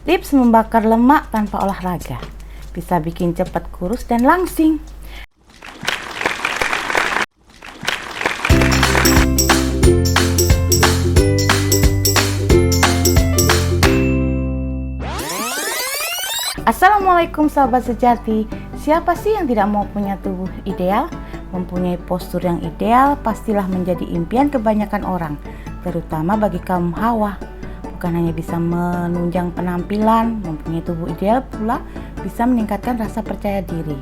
Tips membakar lemak tanpa olahraga bisa bikin cepat kurus dan langsing. Assalamualaikum sahabat sejati. Siapa sih yang tidak mau punya tubuh ideal? Mempunyai postur yang ideal pastilah menjadi impian kebanyakan orang, terutama bagi kaum hawa. Bukan hanya bisa menunjang penampilan, mempunyai tubuh ideal pula bisa meningkatkan rasa percaya diri.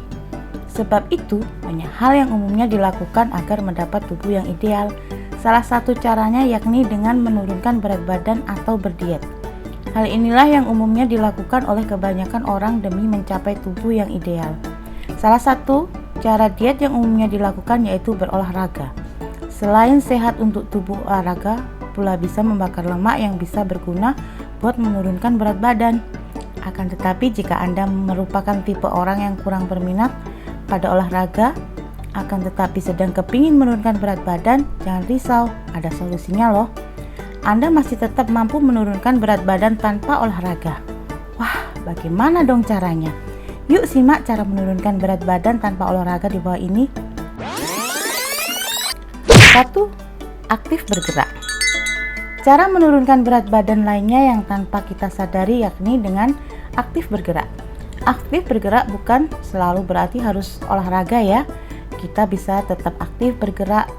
Sebab itu, banyak hal yang umumnya dilakukan agar mendapat tubuh yang ideal. Salah satu caranya yakni dengan menurunkan berat badan atau berdiet. Hal inilah yang umumnya dilakukan oleh kebanyakan orang demi mencapai tubuh yang ideal. Salah satu cara diet yang umumnya dilakukan yaitu berolahraga. Selain sehat untuk tubuh, olahraga pula bisa membakar lemak yang bisa berguna buat menurunkan berat badan. Akan tetapi jika Anda merupakan tipe orang yang kurang berminat pada olahraga, akan tetapi sedang kepingin menurunkan berat badan, jangan risau, ada solusinya loh. Anda masih tetap mampu menurunkan berat badan tanpa olahraga. Wah, bagaimana dong caranya? Yuk simak cara menurunkan berat badan tanpa olahraga di bawah ini. 1. Aktif bergerak. Cara menurunkan berat badan lainnya yang tanpa kita sadari yakni dengan aktif bergerak. Aktif bergerak bukan selalu berarti harus olahraga ya. Kita bisa tetap aktif bergerak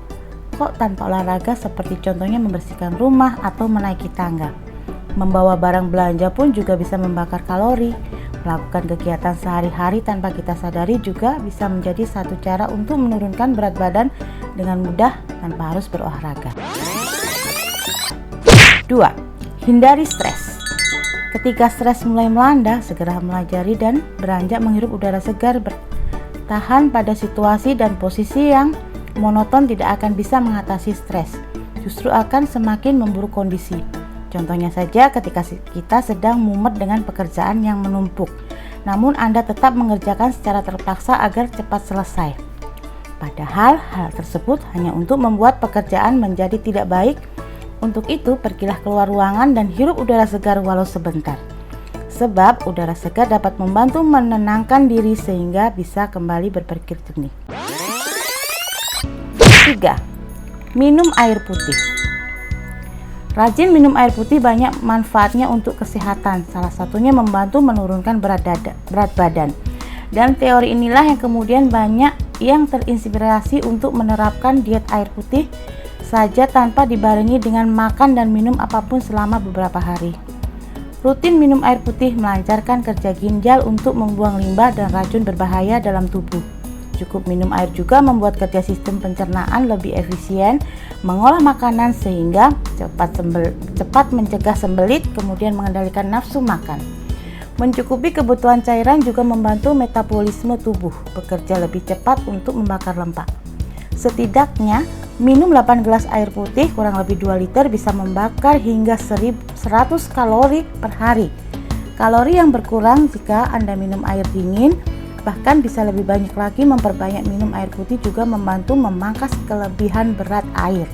kok tanpa olahraga, seperti contohnya membersihkan rumah atau menaiki tangga. Membawa barang belanja pun juga bisa membakar kalori. Melakukan kegiatan sehari-hari tanpa kita sadari juga bisa menjadi satu cara untuk menurunkan berat badan dengan mudah tanpa harus berolahraga. 2. Hindari stres. Ketika stres mulai melanda, segera melajari dan beranjak menghirup udara segar. Bertahan pada situasi dan posisi yang monoton tidak akan bisa mengatasi stres, justru akan semakin memburuk kondisi. Contohnya saja ketika kita sedang mumet dengan pekerjaan yang menumpuk, namun Anda tetap mengerjakan secara terpaksa agar cepat selesai. Padahal hal tersebut hanya untuk membuat pekerjaan menjadi tidak baik. Untuk itu, pergilah keluar ruangan dan hirup udara segar walau sebentar. Sebab udara segar dapat membantu menenangkan diri sehingga bisa kembali berpikir jernih. 3. Minum air putih. Rajin minum air putih banyak manfaatnya untuk kesehatan. Salah satunya membantu menurunkan berat badan. Dan teori inilah yang kemudian banyak yang terinspirasi untuk menerapkan diet air putih saja tanpa dibarengi dengan makan dan minum apapun selama beberapa hari. Rutin minum air putih melancarkan kerja ginjal untuk membuang limbah dan racun berbahaya dalam tubuh. Cukup minum air juga membuat kerja sistem pencernaan lebih efisien, mengolah makanan sehingga cepat mencegah sembelit, kemudian mengendalikan nafsu makan. Mencukupi kebutuhan cairan juga membantu metabolisme tubuh bekerja lebih cepat untuk membakar lemak. Setidaknya minum 8 gelas air putih kurang lebih 2 liter bisa membakar hingga 100 kalori per hari. Kalori yang berkurang jika Anda minum air dingin, bahkan bisa lebih banyak lagi. Memperbanyak minum air putih juga membantu memangkas kelebihan berat air,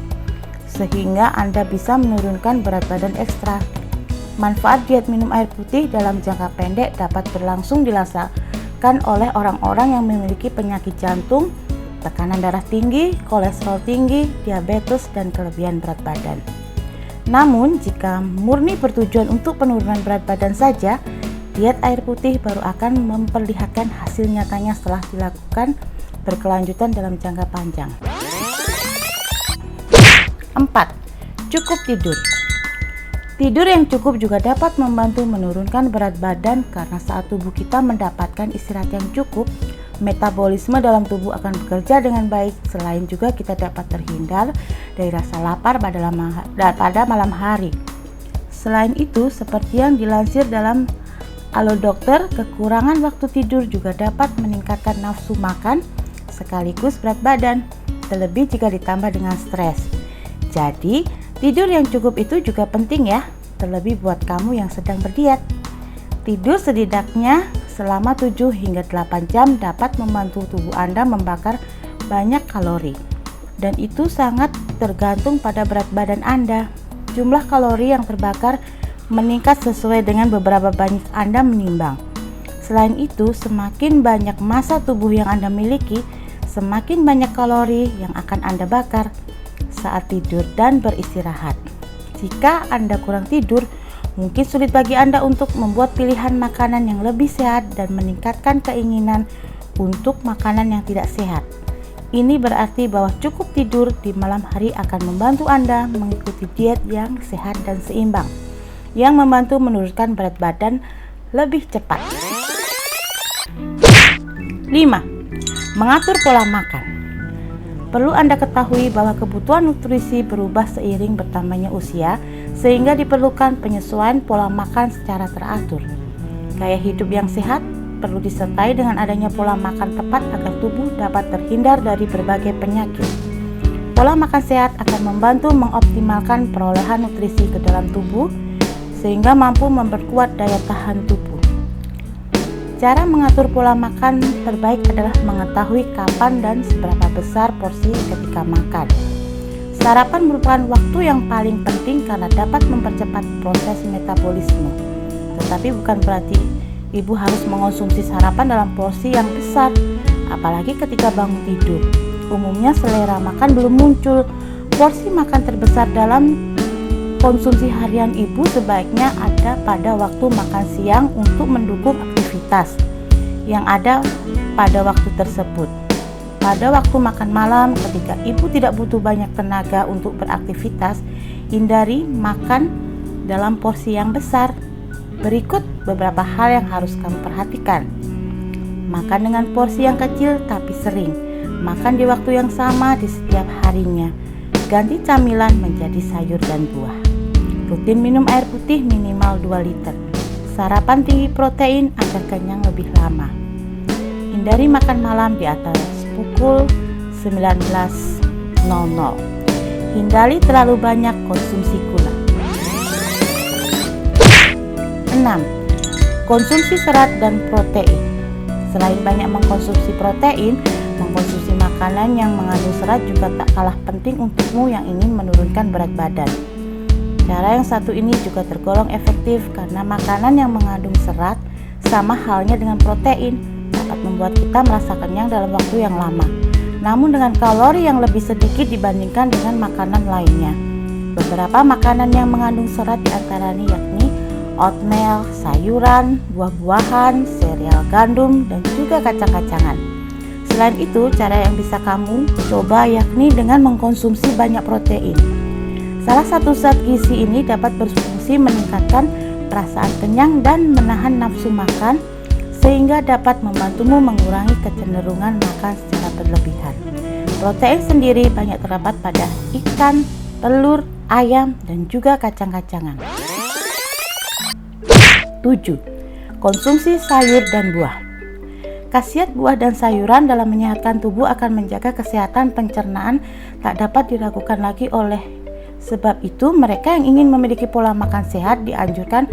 sehingga Anda bisa menurunkan berat badan ekstra. Manfaat diet minum air putih dalam jangka pendek dapat berlangsung dirasakan oleh orang-orang yang memiliki penyakit jantung, tekanan darah tinggi, kolesterol tinggi, diabetes, dan kelebihan berat badan. Namun, jika murni bertujuan untuk penurunan berat badan saja, diet air putih baru akan memperlihatkan hasil nyatanya setelah dilakukan berkelanjutan dalam jangka panjang. 4. Cukup tidur. Tidur yang cukup juga dapat membantu menurunkan berat badan karena saat tubuh kita mendapatkan istirahat yang cukup, metabolisme dalam tubuh akan bekerja dengan baik. Selain juga kita dapat terhindar dari rasa lapar pada malam hari. Selain itu, seperti yang dilansir dalam Halo Dokter, kekurangan waktu tidur juga dapat meningkatkan nafsu makan sekaligus berat badan, terlebih jika ditambah dengan stres. Jadi, tidur yang cukup itu juga penting ya, terlebih buat kamu yang sedang berdiet. Tidur setidaknya selama 7 hingga 8 jam dapat membantu tubuh Anda membakar banyak kalori. Dan itu sangat tergantung pada berat badan Anda. Jumlah kalori yang terbakar meningkat sesuai dengan beberapa banyak Anda menimbang. Selain itu, semakin banyak massa tubuh yang Anda miliki, semakin banyak kalori yang akan Anda bakar saat tidur dan beristirahat. Jika Anda kurang tidur, mungkin sulit bagi Anda untuk membuat pilihan makanan yang lebih sehat dan meningkatkan keinginan untuk makanan yang tidak sehat. Ini berarti bahwa cukup tidur di malam hari akan membantu Anda mengikuti diet yang sehat dan seimbang, yang membantu menurunkan berat badan lebih cepat. 5. Mengatur pola makan. Perlu Anda ketahui bahwa kebutuhan nutrisi berubah seiring bertambahnya usia, sehingga diperlukan penyesuaian pola makan secara teratur. Gaya hidup yang sehat perlu disertai dengan adanya pola makan tepat agar tubuh dapat terhindar dari berbagai penyakit. Pola makan sehat akan membantu mengoptimalkan perolehan nutrisi ke dalam tubuh sehingga mampu memperkuat daya tahan tubuh. Cara mengatur pola makan terbaik adalah mengetahui kapan dan seberapa besar porsi ketika makan. Sarapan merupakan waktu yang paling penting karena dapat mempercepat proses metabolisme. Tetapi bukan berarti Ibu harus mengonsumsi sarapan dalam porsi yang besar, apalagi ketika bangun tidur. Umumnya selera makan belum muncul. Porsi makan terbesar dalam konsumsi harian Ibu sebaiknya ada pada waktu makan siang untuk mendukung aktivitas yang ada pada waktu tersebut. Pada waktu makan malam, ketika Ibu tidak butuh banyak tenaga untuk beraktivitas, hindari makan dalam porsi yang besar. Berikut beberapa hal yang harus kamu perhatikan. Makan dengan porsi yang kecil tapi sering. Makan di waktu yang sama di setiap harinya. Ganti camilan menjadi sayur dan buah. Rutin minum air putih minimal 2 liter. Sarapan tinggi protein agar kenyang lebih lama. Hindari makan malam di atas pukul 19.00. Hindari terlalu banyak konsumsi gula. 6. Konsumsi serat dan protein. Selain banyak mengkonsumsi protein, mengkonsumsi makanan yang mengandung serat juga tak kalah penting untukmu yang ingin menurunkan berat badan. Cara yang satu ini juga tergolong efektif karena makanan yang mengandung serat sama halnya dengan protein dapat membuat kita merasa kenyang dalam waktu yang lama, namun dengan kalori yang lebih sedikit dibandingkan dengan makanan lainnya. Beberapa makanan yang mengandung serat diantaranya yakni oatmeal, sayuran, buah-buahan, sereal gandum, dan juga kacang-kacangan. Selain itu, cara yang bisa kamu coba yakni dengan mengkonsumsi banyak protein. Salah satu zat gizi ini dapat berfungsi meningkatkan perasaan kenyang dan menahan nafsu makan, sehingga dapat membantumu mengurangi kecenderungan makan secara berlebihan. Protein sendiri banyak terdapat pada ikan, telur, ayam, dan juga kacang-kacangan. 7. Konsumsi sayur dan buah. Khasiat buah dan sayuran dalam menyehatkan tubuh akan menjaga kesehatan pencernaan tak dapat diragukan lagi. Oleh sebab itu, mereka yang ingin memiliki pola makan sehat dianjurkan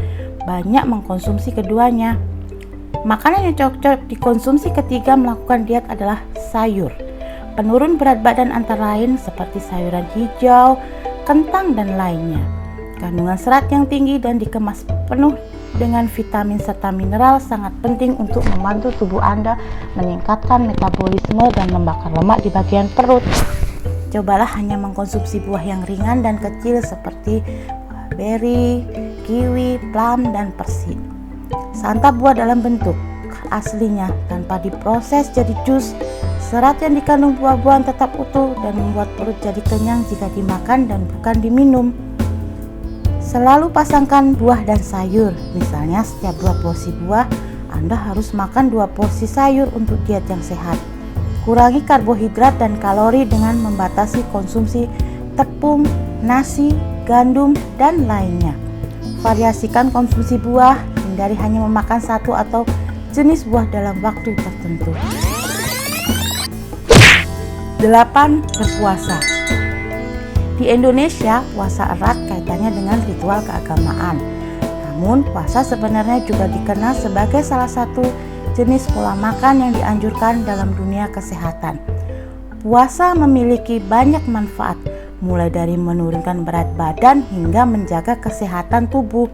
banyak mengkonsumsi keduanya. Makanan yang cocok dikonsumsi ketika melakukan diet adalah sayur. Penurun berat badan antara lain seperti sayuran hijau, kentang, dan lainnya. Kandungan serat yang tinggi dan dikemas penuh dengan vitamin serta mineral sangat penting untuk membantu tubuh Anda meningkatkan metabolisme dan membakar lemak di bagian perut. Cobalah hanya mengkonsumsi buah yang ringan dan kecil seperti beri, kiwi, plum, dan persik. Santap buah dalam bentuk aslinya tanpa diproses jadi jus. Serat yang dikandung buah-buahan tetap utuh dan membuat perut jadi kenyang jika dimakan dan bukan diminum. Selalu pasangkan buah dan sayur. Misalnya setiap 2 porsi buah, Anda harus makan 2 porsi sayur untuk diet yang sehat. Kurangi karbohidrat dan kalori dengan membatasi konsumsi tepung, nasi, gandum, dan lainnya. Variasikan konsumsi buah, hindari hanya memakan satu atau jenis buah dalam waktu tertentu. 8. Berpuasa. Di Indonesia, puasa erat kaitannya dengan ritual keagamaan. Namun, puasa sebenarnya juga dikenal sebagai salah satu jenis pola makan yang dianjurkan dalam dunia kesehatan. Puasa memiliki banyak manfaat, mulai dari menurunkan berat badan hingga menjaga kesehatan tubuh.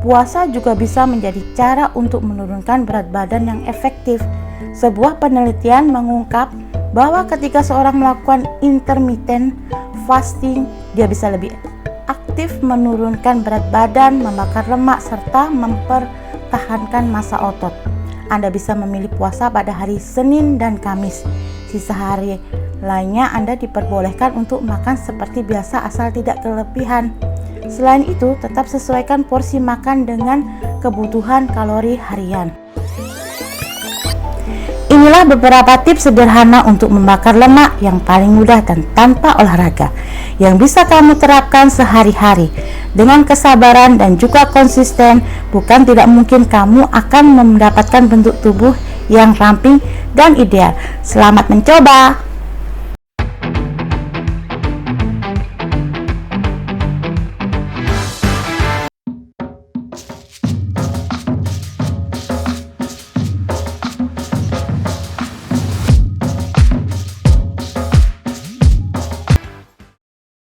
Puasa juga bisa menjadi cara untuk menurunkan berat badan yang efektif. Sebuah penelitian mengungkap bahwa ketika seorang melakukan intermittent fasting, dia bisa lebih aktif menurunkan berat badan, membakar lemak, serta mempertahankan massa otot. Anda bisa memilih puasa pada hari Senin dan Kamis. Sisa hari lainnya Anda diperbolehkan untuk makan seperti biasa asal tidak kelebihan. Selain itu, tetap sesuaikan porsi makan dengan kebutuhan kalori harian. Inilah beberapa tips sederhana untuk membakar lemak yang paling mudah dan tanpa olahraga, yang bisa kamu terapkan sehari-hari. Dengan kesabaran dan juga konsisten, bukan tidak mungkin kamu akan mendapatkan bentuk tubuh yang ramping dan ideal. Selamat mencoba!